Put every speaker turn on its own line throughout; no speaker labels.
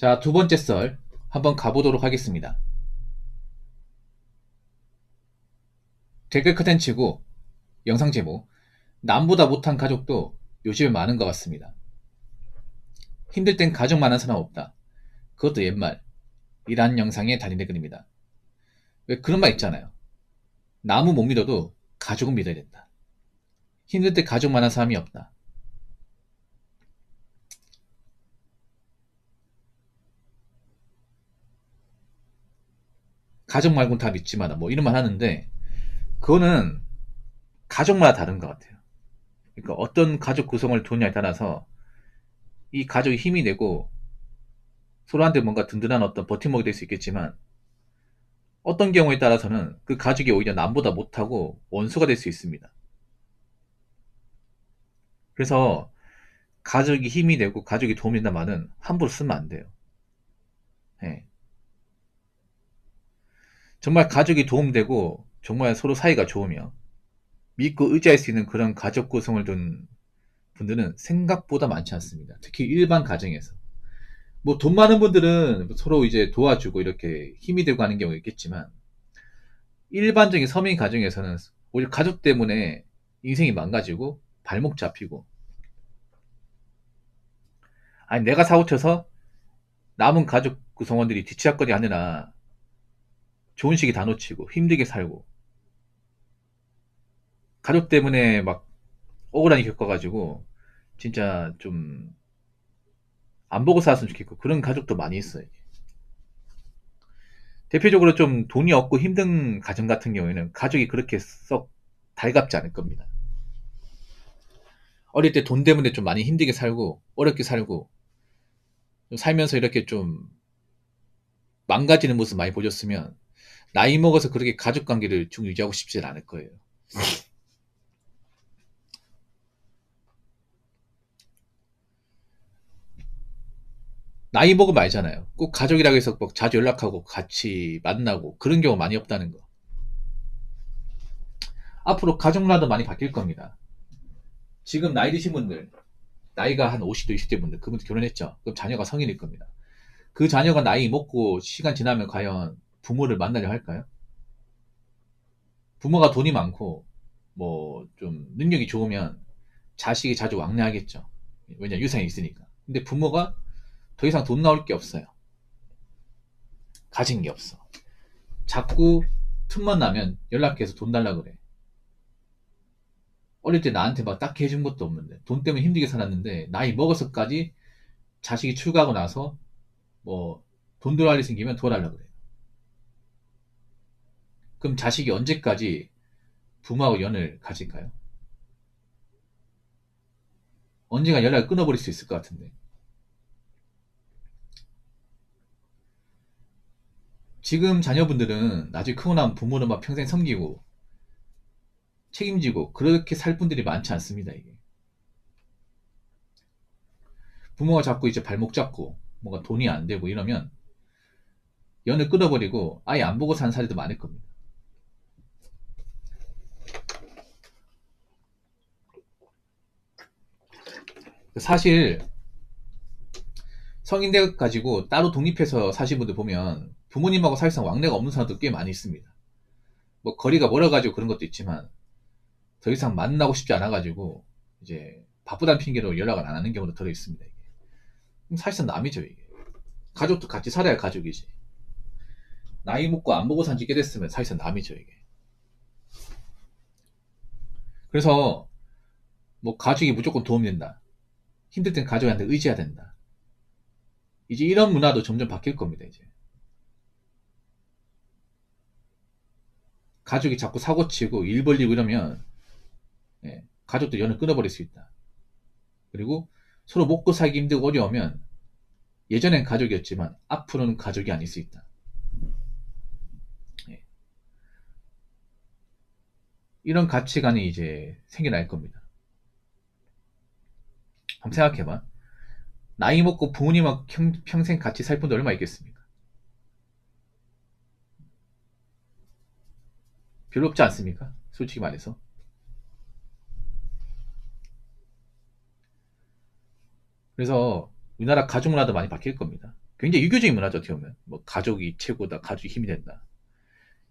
자, 두 번째 썰 한번 가보도록 하겠습니다. 댓글 컨텐츠고 영상 제목 남보다 못한 가족도 요즘에 많은 것 같습니다. 힘들 땐 가족 많은 사람 없다. 그것도 옛말 이란 영상의 단위 댓글입니다. 왜 그런 말 있잖아요. 나무 못 믿어도 가족은 믿어야 된다. 힘들 때 가족 많은 사람이 없다. 가족 말고는 다 믿지 마라 뭐 이런 말 하는데 그거는 가족마다 다른 것 같아요. 그러니까 어떤 가족 구성을 두느냐에 따라서 이 가족이 힘이 되고 서로한테 뭔가 든든한 어떤 버팀목이 될 수 있겠지만 어떤 경우에 따라서는 그 가족이 오히려 남보다 못하고 원수가 될 수 있습니다. 그래서 가족이 힘이 되고 가족이 도움이 된다는 말은 함부로 쓰면 안 돼요. 예. 정말 가족이 도움되고 정말 서로 사이가 좋으며 믿고 의지할 수 있는 그런 가족 구성을 둔 분들은 생각보다 많지 않습니다. 특히 일반 가정에서. 뭐 돈 많은 분들은 서로 이제 도와주고 이렇게 힘이 되고 하는 경우가 있겠지만 일반적인 서민 가정에서는 오히려 가족 때문에 인생이 망가지고 발목 잡히고 아니 내가 사고 쳐서 남은 가족 구성원들이 뒤치락거리 하느라 좋은 시기 다 놓치고 힘들게 살고 가족 때문에 막 억울하게 겪어가지고 진짜 좀 안 보고 살았으면 좋겠고 그런 가족도 많이 있어요. 대표적으로 좀 돈이 없고 힘든 가정 같은 경우에는 가족이 그렇게 썩 달갑지 않을 겁니다. 어릴 때 돈 때문에 좀 많이 힘들게 살고 어렵게 살고 살면서 이렇게 좀 망가지는 모습 많이 보셨으면 나이 먹어서 그렇게 가족 관계를 쭉 유지하고 싶지 않을 거예요. 나이 먹으면 알잖아요. 꼭 가족이라고 해서 막 자주 연락하고 같이 만나고 그런 경우 많이 없다는 거. 앞으로 가족 문화도 많이 바뀔 겁니다. 지금 나이 드신 분들, 나이가 한 50대, 60대 분들, 그분들 결혼했죠. 그럼 자녀가 성인일 겁니다. 그 자녀가 나이 먹고 시간 지나면 과연 부모를 만나려 할까요? 부모가 돈이 많고 뭐 좀 능력이 좋으면 자식이 자주 왕래하겠죠. 왜냐 유산이 있으니까. 근데 부모가 더 이상 돈 나올 게 없어요. 가진 게 없어. 자꾸 틈만 나면 연락해서 돈 달라 그래. 어릴 때 나한테 막 딱히 해준 것도 없는데 돈 때문에 힘들게 살았는데 나이 먹어서까지 자식이 출가하고 나서 뭐 돈 들어갈 일 생기면 도와달라 그래요. 그럼 자식이 언제까지 부모하고 연을 가질까요? 언젠가 연락을 끊어버릴 수 있을 것 같은데. 지금 자녀분들은 나중에 크고 나면 부모를 막 평생 섬기고 책임지고 그렇게 살 분들이 많지 않습니다, 이게. 부모가 자꾸 이제 발목 잡고 뭔가 돈이 안 되고 이러면 연을 끊어버리고 아예 안 보고 사는 사례도 많을 겁니다. 사실 성인 돼 가지고 따로 독립해서 사신 분들 보면 부모님하고 사실상 왕래가 없는 사람도 꽤 많이 있습니다. 뭐 거리가 멀어가지고 그런 것도 있지만 더 이상 만나고 싶지 않아가지고 이제 바쁘다는 핑계로 연락을 안 하는 경우도 들어 있습니다. 이게. 사실상 남이죠 이게. 가족도 같이 살아야 가족이지. 나이 먹고 안 보고 산지 꽤 됐으면 사실상 남이죠 이게. 그래서 뭐 가족이 무조건 도움이 된다. 힘들 땐 가족한테 의지해야 된다. 이제 이런 문화도 점점 바뀔 겁니다 이제. 가족이 자꾸 사고치고 일 벌리고 이러면 가족도 연을 끊어버릴 수 있다. 그리고 서로 먹고 살기 힘들고 어려우면 예전엔 가족이었지만 앞으로는 가족이 아닐 수 있다. 예. 이런 가치관이 이제 생겨날 겁니다. 한번 생각해봐. 나이 먹고 부모님하고 평생 같이 살 분들 얼마 있겠습니까? 별로 없지 않습니까? 솔직히 말해서. 그래서 우리나라 가족 문화도 많이 바뀔 겁니다. 굉장히 유교적인 문화죠, 어떻게 보면. 뭐, 가족이 최고다, 가족이 힘이 된다.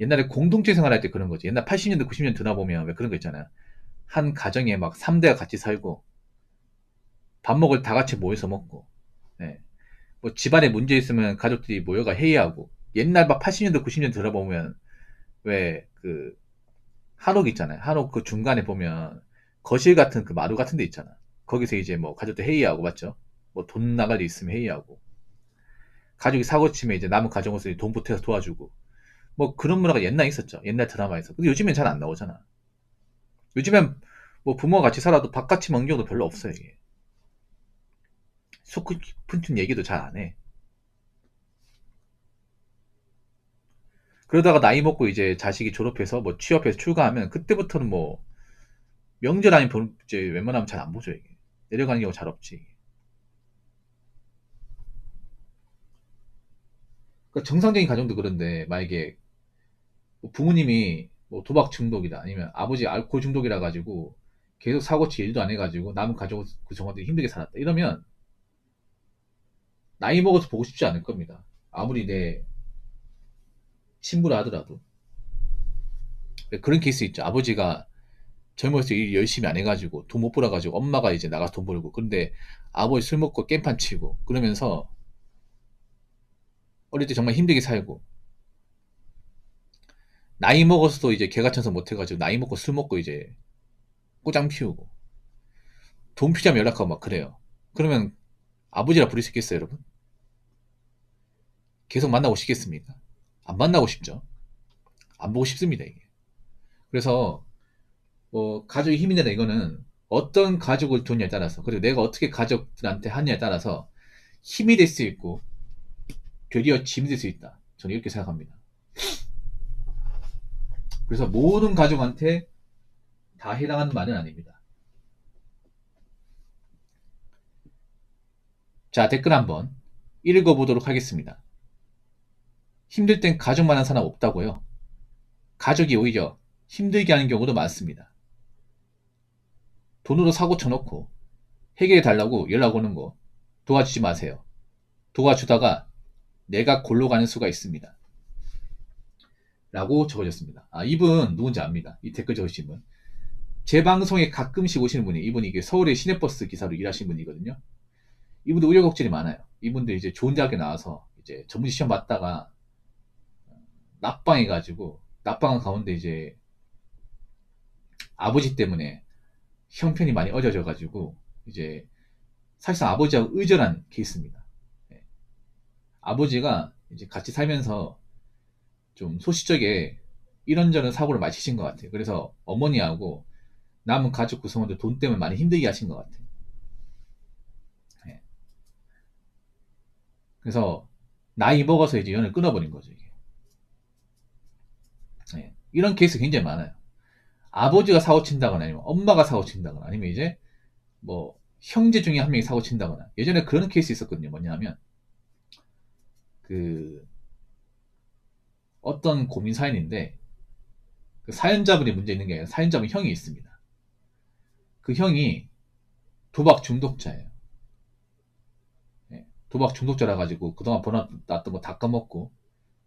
옛날에 공동체 생활할 때 그런 거지. 옛날 80년대, 90년대 드나보면 왜 그런 거 있잖아요. 한 가정에 막 3대가 같이 살고, 밥 먹을 다 같이 모여서 먹고, 예. 뭐 집안에 문제 있으면 가족들이 모여가 회의하고, 옛날 막 80년대, 90년대 들어보면, 왜, 그, 한옥 있잖아요. 한옥 그 중간에 보면, 거실 같은 그 마루 같은 데 있잖아. 거기서 이제 뭐 가족들 회의하고, 맞죠? 뭐 돈 나갈 일 있으면 회의하고, 가족이 사고 치면 이제 남은 가정으로서 돈 보태서 도와주고, 뭐 그런 문화가 옛날에 있었죠. 옛날 드라마에서. 근데 요즘엔 잘 안 나오잖아. 요즘엔 뭐 부모가 같이 살아도 바깥이 먹는 경우도 별로 없어요, 이게. 속 깊은 얘기도 잘 안 해. 그러다가 나이 먹고 이제 자식이 졸업해서 뭐 취업해서 출가하면 그때부터는 뭐 명절 아니면 이제 웬만하면 잘 안 보죠, 이게. 내려가는 경우 잘 없지. 그러니까 정상적인 가정도 그런데 만약에 뭐 부모님이 뭐 도박 중독이다 아니면 아버지 알코올 중독이라 가지고 계속 사고치 일도 안 해가지고 남은 가족 구성원들이 힘들게 살았다 이러면 나이 먹어서 보고 싶지 않을 겁니다. 아무리 내 친부라 하더라도 그런 케이스 있죠. 아버지가 젊었을 때 일 열심히 안 해가지고 돈 못 벌어가지고 엄마가 이제 나가서 돈 벌고 그런데 아버지 술 먹고 깽판 치고 그러면서 어릴 때 정말 힘들게 살고 나이 먹어서도 이제 개가천선 못 해가지고 나이 먹고 술 먹고 이제 꼬장 피우고 돈 피자면 연락하고 막 그래요. 그러면 아버지라 부를 수 있겠어요, 여러분? 계속 만나고 싶겠습니까? 안 만나고 싶죠. 안 보고 싶습니다, 이게. 그래서 뭐 가족이 힘이 된다 이거는 어떤 가족을 두느냐에 따라서 그리고 내가 어떻게 가족들한테 하느냐에 따라서 힘이 될 수 있고 되려 짐이 될 수 있다. 저는 이렇게 생각합니다. 그래서 모든 가족한테 다 해당하는 말은 아닙니다. 자, 댓글 한번 읽어보도록 하겠습니다. 힘들 땐 가족만한 사람 없다고요? 가족이 오히려 힘들게 하는 경우도 많습니다. 돈으로 사고 쳐놓고 해결해 달라고 연락 오는 거 도와주지 마세요. 도와주다가 내가 골로 가는 수가 있습니다. 라고 적어졌습니다. 아, 이분 누군지 압니다. 이 댓글 적으신 분. 제 방송에 가끔씩 오시는 분이 이분이 이게 서울의 시내버스 기사로 일하시는 분이거든요. 이분도 우여곡절이 많아요. 이분도 이제 좋은 대학에 나와서 이제 전문직 시험 봤다가 납방해가지고 납방한 가운데 이제 아버지 때문에 형편이 많이 어려져가지고 이제 사실상 아버지하고 의절한 케이스입니다. 네. 아버지가 이제 같이 살면서 좀 소시적에 이런저런 사고를 많이 치신 것 같아요. 그래서 어머니하고 남은 가족 구성원들 돈 때문에 많이 힘들게 하신 것 같아요. 네. 그래서 나이 먹어서 이제 연을 끊어버린 거죠, 이게. 네. 이런 케이스 굉장히 많아요. 아버지가 사고 친다거나 아니면 엄마가 사고 친다거나 아니면 이제 뭐 형제 중에 한 명이 사고 친다거나 예전에 그런 케이스 있었거든요. 뭐냐면 그 어떤 고민 사연인데 그 사연자분이 문제 있는 게 아니라 사연자분 형이 있습니다. 그 형이 도박 중독자예요. 예, 도박 중독자라 가지고 그동안 벌어놨던 거 다 까먹고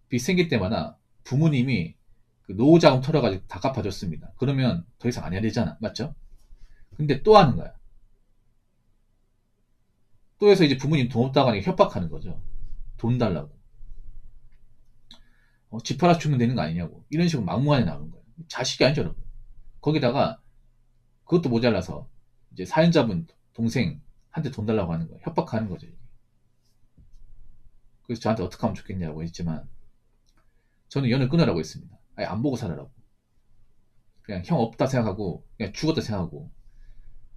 빚 생길 때마다 부모님이 그 노후자금 털어가지고 다 갚아줬습니다. 그러면 더 이상 안 해야 되잖아. 맞죠? 근데 또 하는 거야. 또 해서 이제 부모님 돈 없다고 하니까 협박하는 거죠. 돈 달라고. 집 팔아 주면 되는 거 아니냐고. 이런 식으로 막무가내 나오는 거예요. 자식이 아니죠, 여러분. 거기다가 그것도 모자라서 이제 사연자분 동생한테 돈 달라고 하는 거예요. 협박하는 거죠. 그래서 저한테 어떻게 하면 좋겠냐고 했지만 저는 연을 끊으라고 했습니다. 아예 안 보고 살아라고. 그냥 형 없다 생각하고 그냥 죽었다 생각하고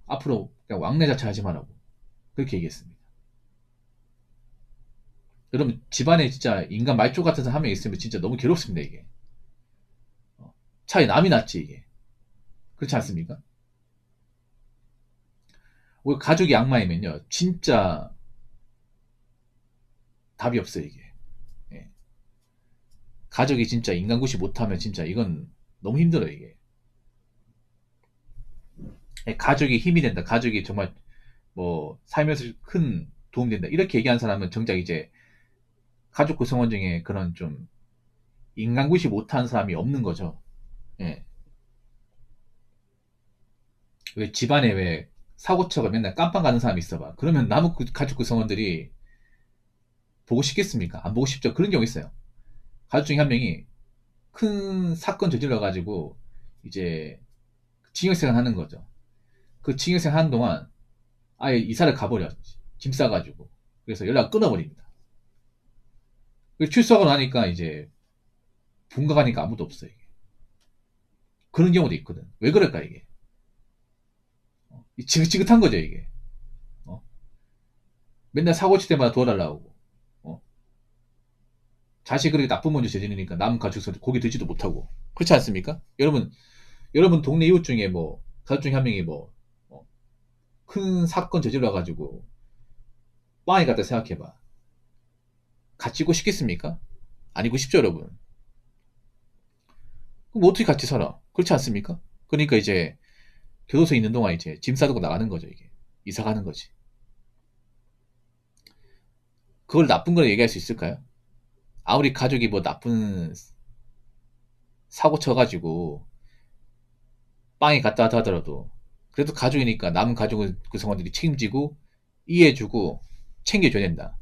앞으로 그냥 왕래 자체 하지 말라고 그렇게 얘기했습니다. 여러분 집안에 진짜 인간 말조 같은 사람 한 명 있으면 진짜 너무 괴롭습니다 이게. 차라리 남이 낫지 이게. 그렇지 않습니까? 우리 가족이 악마이면요 진짜 답이 없어요 이게. 예. 가족이 진짜 인간구시 못하면 진짜 이건 너무 힘들어요 이게. 예, 가족이 힘이 된다. 가족이 정말 뭐 살면서 큰 도움이 된다. 이렇게 얘기한 사람은 정작 이제 가족 구성원 중에 그런 좀 인간구시 못하는 사람이 없는 거죠. 예. 왜 집안에 왜 사고쳐가 맨날 깜빵 가는 사람이 있어봐. 그러면 남은 가족 구성원들이 보고 싶겠습니까? 안 보고 싶죠. 그런 경우 있어요. 가족 중에 한 명이 큰 사건 저질러 가지고 이제 징역생활 하는 거죠. 그 징역생활 하는 동안 아예 이사를 가버려. 짐 싸가지고. 그래서 연락 끊어버립니다. 출소하고 나니까 이제 본가 가니까 아무도 없어, 이게. 그런 경우도 있거든. 왜 그럴까, 이게? 지긋지긋한 거죠, 이게. 어? 맨날 사고 칠 때마다 도와달라고. 어? 자식 그렇게 나쁜 먼저 저지르니까 남 가족서 고기 들지도 못하고. 그렇지 않습니까? 여러분 동네 이웃 중에 뭐, 가족 중에 한 명이 뭐, 큰 사건 저질러가지고, 빵에 갖다 생각해봐. 같이 있고 싶겠습니까? 아니고 싶죠, 여러분. 그럼 어떻게 같이 살아? 그렇지 않습니까? 그러니까 이제, 교도소에 있는 동안 이제 짐 싸두고 나가는 거죠, 이게. 이사 가는 거지. 그걸 나쁜 걸 얘기할 수 있을까요? 아무리 가족이 뭐 나쁜 사고 쳐가지고 빵에 갔다 왔다 하더라도 그래도 가족이니까 남은 가족은 구성원들이 책임지고 이해해주고 챙겨줘야 된다.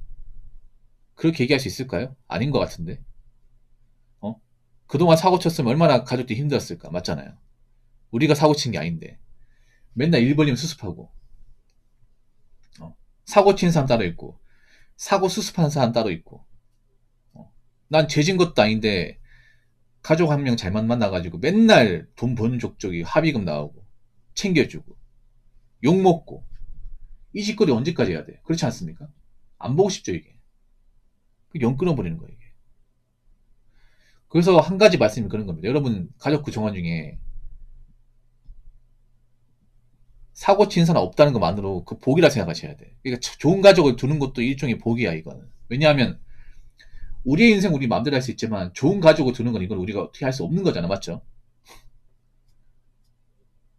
그렇게 얘기할 수 있을까요? 아닌 것 같은데. 어? 그동안 사고 쳤으면 얼마나 가족들이 힘들었을까? 맞잖아요. 우리가 사고 친 게 아닌데 맨날 일 벌리면 수습하고 사고 친 사람 따로 있고 사고 수습하는 사람 따로 있고 난 죄진 것도 아닌데 가족 한 명 잘못 만나가지고 맨날 돈 버는 족족이 합의금 나오고 챙겨주고 욕먹고 이 짓거리 언제까지 해야 돼? 그렇지 않습니까? 안 보고 싶죠, 이게. 영 끊어버리는 거예요, 이게. 그래서 한 가지 말씀이 그런 겁니다. 여러분 가족 구성원 중에 사고 친 사람 없다는 것만으로 그 복이라 생각하셔야 돼. 그러니까 좋은 가족을 두는 것도 일종의 복이야, 이거는. 왜냐하면 우리의 인생 우리 마음대로 할 수 있지만 좋은 가족을 두는 건 이건 우리가 어떻게 할 수 없는 거잖아, 맞죠?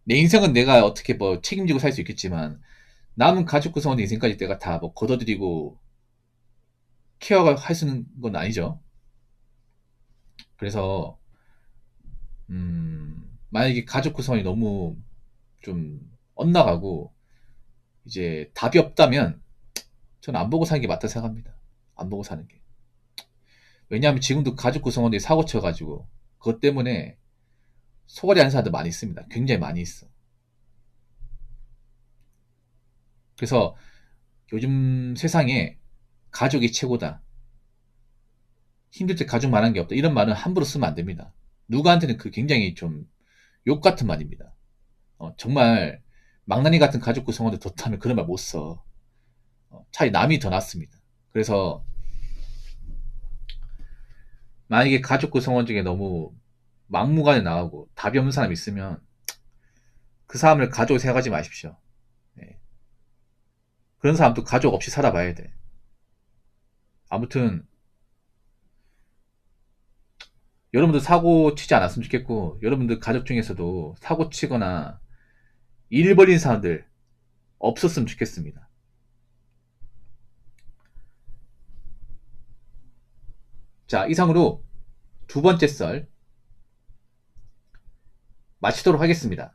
내 인생은 내가 어떻게 뭐 책임지고 살 수 있겠지만 남은 가족 구성원의 인생까지 내가 다 뭐 걷어들이고 케어가 할 수 있는 건 아니죠. 그래서 만약에 가족 구성원이 너무 좀 엇나가고 이제 답이 없다면 저는 안 보고 사는 게 맞다 생각합니다. 안 보고 사는 게. 왜냐하면 지금도 가족 구성원들이 사고 쳐가지고 그것 때문에 소갈이 하는 사람들 많이 있습니다. 굉장히 많이 있어. 그래서 요즘 세상에 가족이 최고다. 힘들 때 가족 말한 게 없다. 이런 말은 함부로 쓰면 안 됩니다. 누구한테는 그 굉장히 좀 욕 같은 말입니다. 정말 망나니 같은 가족 구성원들 뒀다면 그런 말 못 써. 차라리 남이 더 낫습니다. 그래서 만약에 가족 구성원 중에 너무 막무가내 나가고 답이 없는 사람이 있으면 그 사람을 가족으로 생각하지 마십시오. 네. 그런 사람도 가족 없이 살아봐야 돼. 아무튼 여러분들 사고 치지 않았으면 좋겠고 여러분들 가족 중에서도 사고 치거나 일 벌린 사람들 없었으면 좋겠습니다. 자, 이상으로 두 번째 썰 마치도록 하겠습니다.